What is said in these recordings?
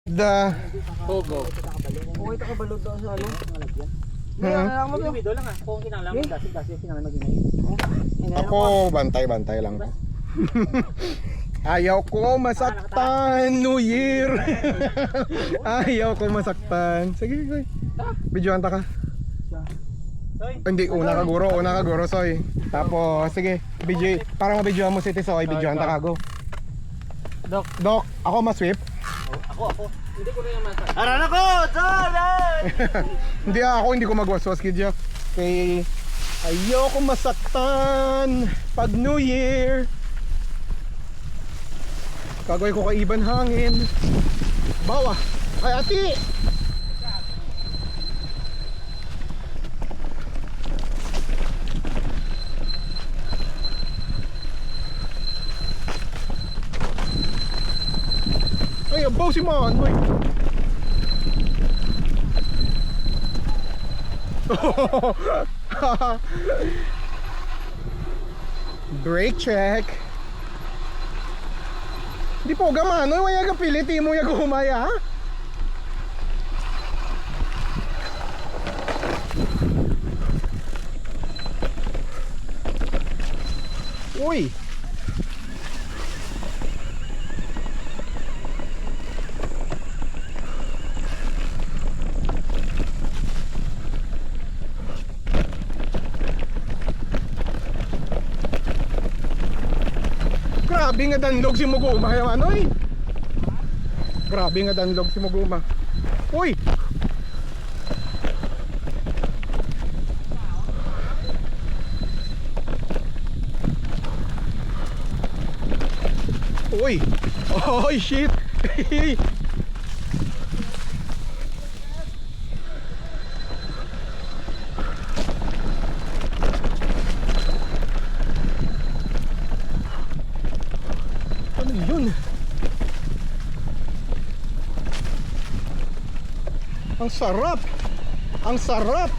The Togo. Okay, takabalod daw sa ano. Video lang ah. Kung kinanglan mo dasi kinanglan magingay. ako bantay lang. Ayaw ko masaktan, New Year. Ayaw ko masaktan. Sige, sige. Videoan ta ka. Hindi, una ka guro, Soy. Tapos, sige, video, para mabidyoan mo si Soy, videoan ta ka, go. Dok, ako masweep. Ako. Hindi ko na yung masa. Aran ako! Sorry! Hindi ko magwaswas, kidyo. Okay, ayaw ko masaktan pag New Year. Kagawin ko kaiban hangin. Bawa, ay ati! Ay, abaw si Man, boy. Brake check. Di po gamano, waya ka piliti mo yung humaya. Uy. Grabe nga danlog si Muguma yung ano eh. Grabe nga danlog si Muguma. Uy! Uy! Oh shit! Ano yun? Ang sarap! Ang sarap!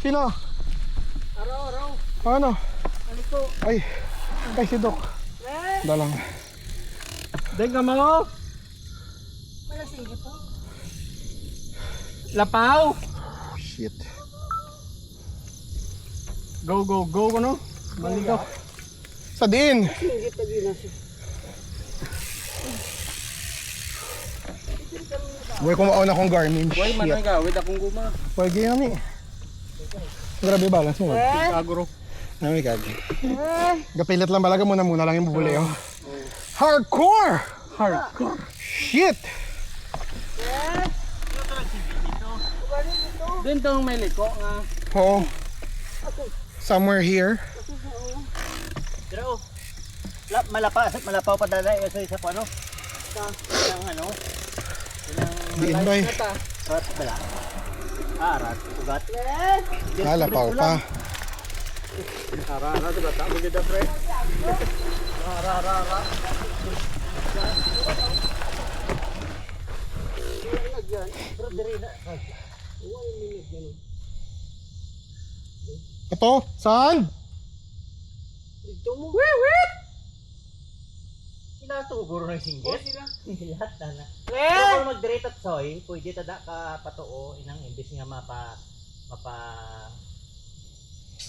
Sino? Araw. Ano? Aliko. Ay si Doc. Dalang. Deng ka mo. Wala sige po. Lapaw. Oh, shit. Go no. Maligaw. Sa din! Sige, tagi na siya. Huwag ko mauna kong Garmin. Boy, Shit. manoy ka. Wait akong guma. Huwag yan eh. Grabe balance mo. Agro. Nami kag. Gapilit lang balaga muna lang yung bubuli oh. Hardcore! Shit! Din tong may liko nga. Oh. Somewhere here. Pero, malapaw pa dala sa ano? Sa ano? Diin bay. Rat bala. Rat, ugat. Halapaw pa. Ara to bata mo gid pre. Ara. Ito, saan? Dito mo. Sila tuguro ng singgit? Lahat na. Kung mag-direct at soy, pwede tada ka patuo inang imbis nga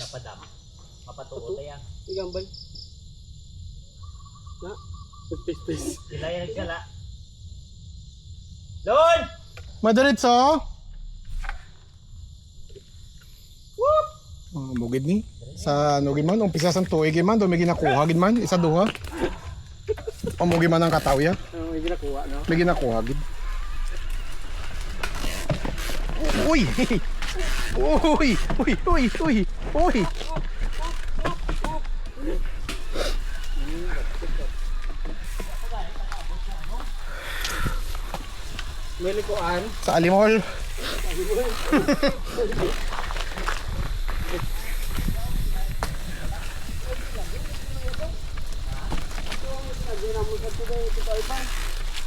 napadam. Mapatuo tayo. Igambal. Na. Space. Sila yung nagsala. Lon! Madiretso. Oh, mugid ni. Sa ano gid man, umpisa sa tuig gid man, do may ginakuha gid man, isa duha. O mo gid man ang katawya. May ginakuha no. May ginakuha gid. Uy! Uy! May likuan. Sa Alimol.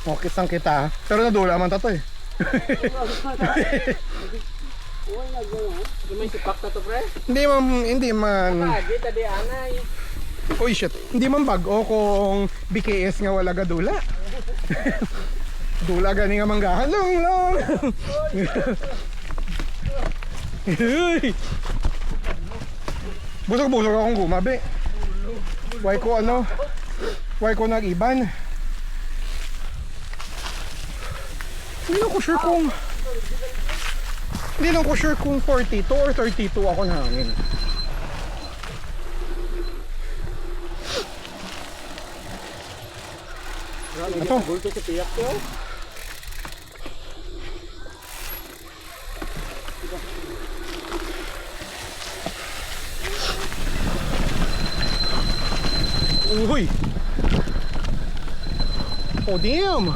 Okay sang kita, pero nadula man tato eh. May sipak na to pre. Hindi man Lagi tadi anay. Uy shit, hindi man bago kung BKS nga wala gadula. Dula gani nga manggahan long. Uy. Busog-busog akong gumabi. Why ko nag-iban? Hindi lang ko sure kung 42 or 32 ako na hangin. Ito. Bulto sa tiyak ko. Uy. Oh damn.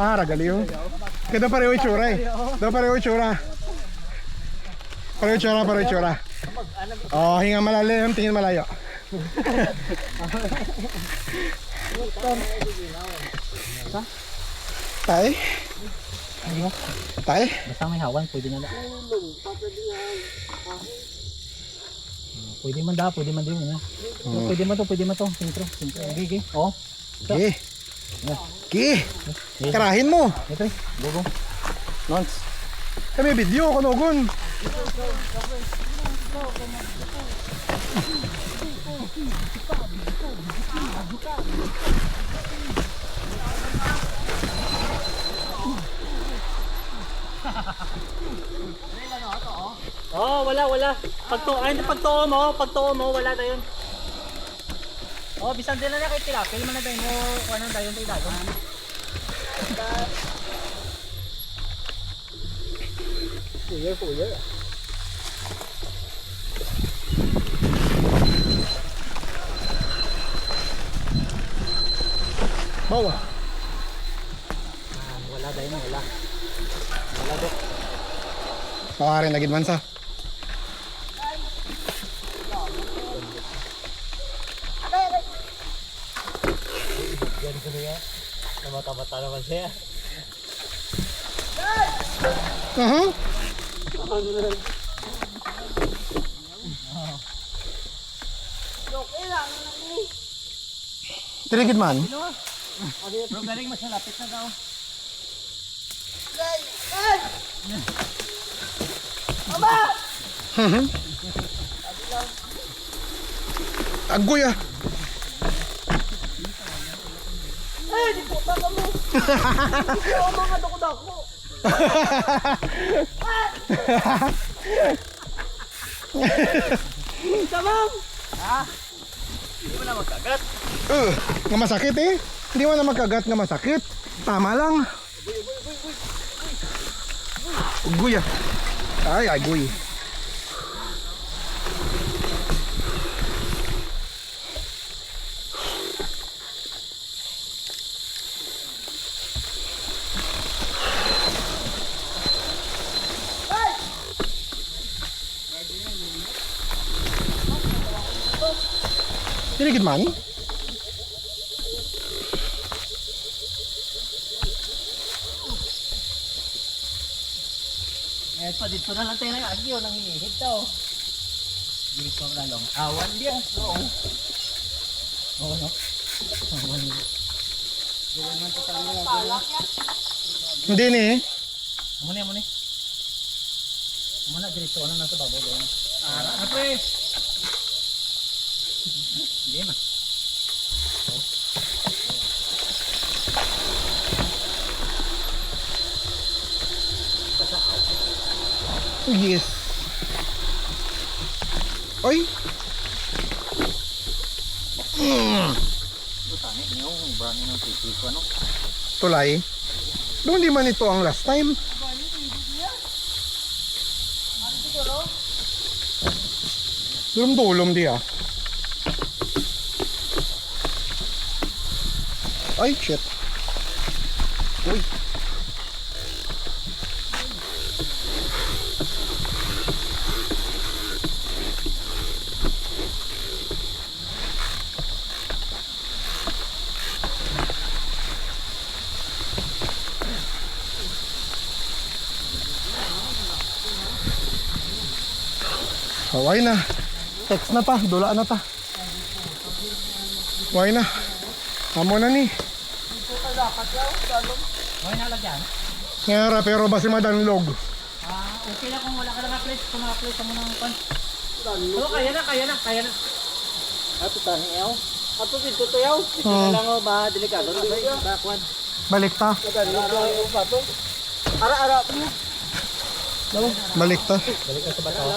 Ah, ragaliw. Kaya pareho itsura eh. Pareho itsura. Oh, hinga malalim, tingin malayo. Tay? Tay? Basta may hawan, pwede na. Pwede man din. Pwede man to. Sintro. Okay. Oh. Okay. Okay. Karahin mo. Ito eh. Bugo. Nons. Kami video kanogon. Oh, wala. Pagtuo mo, wala dayon. Oh, bisan din na kay tilapil man na dayon mo, ano dayon tay dagon. Kuya. Bawa. Wala dayon, wala. Wala do. Makarin lagi man sa. Yan ko niya. Namata-mata naman siya. Tirigid man. Bro, galing mas malapit na daw. Agoy ah. Ay, di po ba mo? Hindi ako mga dako-dako. Tamam! Hindi mo na magkagat. Nga masakit eh. Hindi mo na magkagat nga masakit. Tama lang. Agoy ah. Ay, agoy. Tirigid man? Eh, pa dito na lang tayo ng agyo, nang hinihid daw. Dito na lang. Awan dia. Oo. Oo, no? Awan dia. Gawin man ito tayo lang. Hindi ni. Muna. Muna, dito na lang sa babaw doon. Ano pre? Hindi na. Yes. Oy. Tangit niyo, brani ng titi ko, ano? Tulay. Doon di man ito ang last time. Dulom-dulom di ah. Ay, shit. Uy. Haway na. Text na ta, dula na ta. Haway na. Amo na ni. Okay na lang yan. Ngara pero basi madanlog. Okay na kung wala ka lang place. Kung mga-place ka muna ng pan. Oo, kaya na. Ato tani yaw. Ato dito to yaw. Ito na lang o ba delikado na ba kwan. Balik ta. Ara. Balik ta.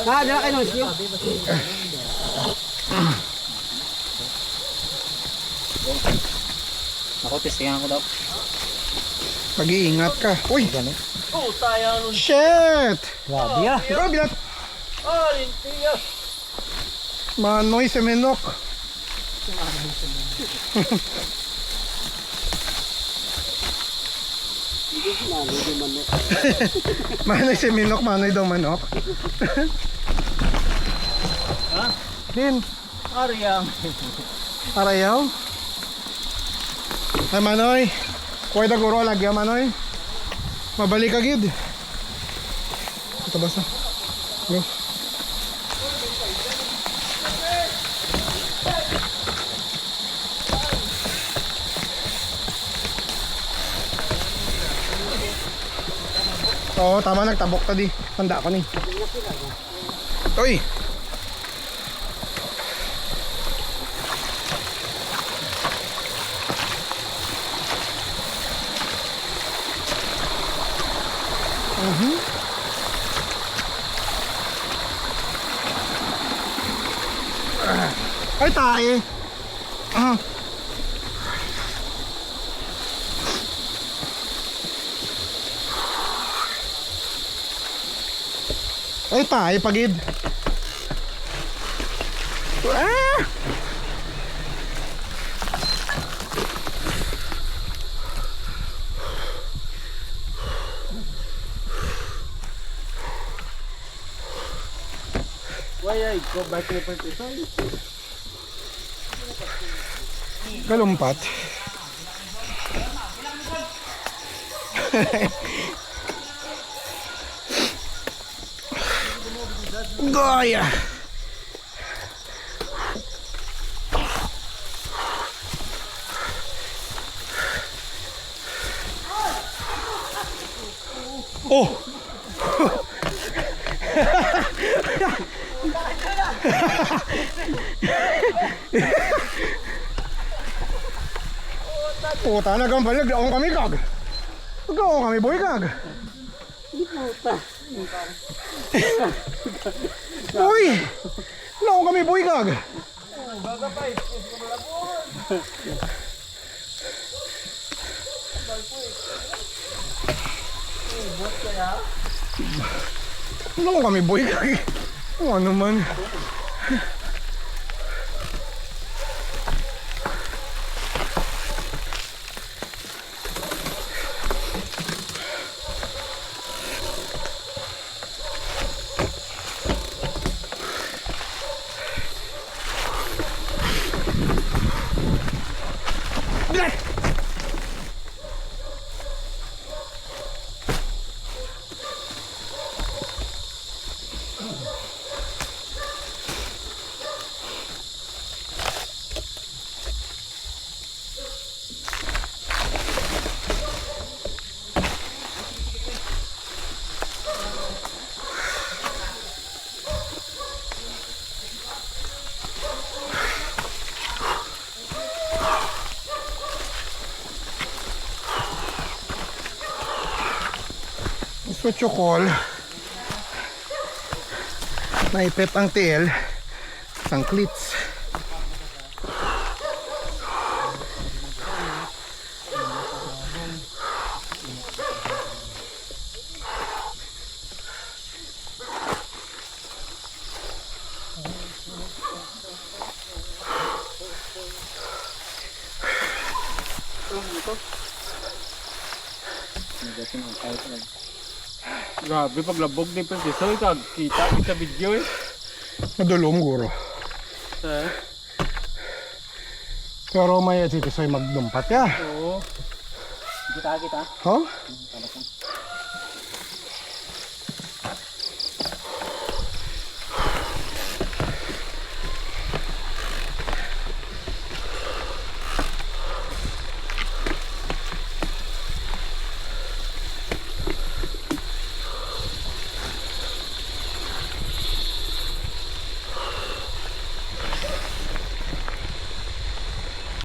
Dala kayo ng siyo. Ako testingan ko daw. Pag-iingat ka. Uy! Oh, sayang nun. Shit! Grabe ah. Grabe na. Oh, lintiya. Manoy semenok. Manoy semenok, manoy daw manok. Ha? Din, Ariyang. arayaw. Ay manoy. Kuway da guro lagya manoy. Mabalik agid. Ito basta. Go. Oo, tama, nagtabok ta di. Tanda ko ni. Uy! Ay, tae! Ah. Ay, tae, pagid. Ah! Why go back to the point ito? Kalumpat. Gaya. Oh. Puta na kang balag, daong kami kag. Daong kami boy kag. Uy! Daong kami boy kag. Daong kami boy kag. Ano man. Chokol. Naipit ang tiil. Isang clits. Grabe paglabog ni Princess kag kita sa video eh. Nadulom guro. Eh. Pero may atitisoy magdumpat ya. Oo. Kita. Oh? Talagang.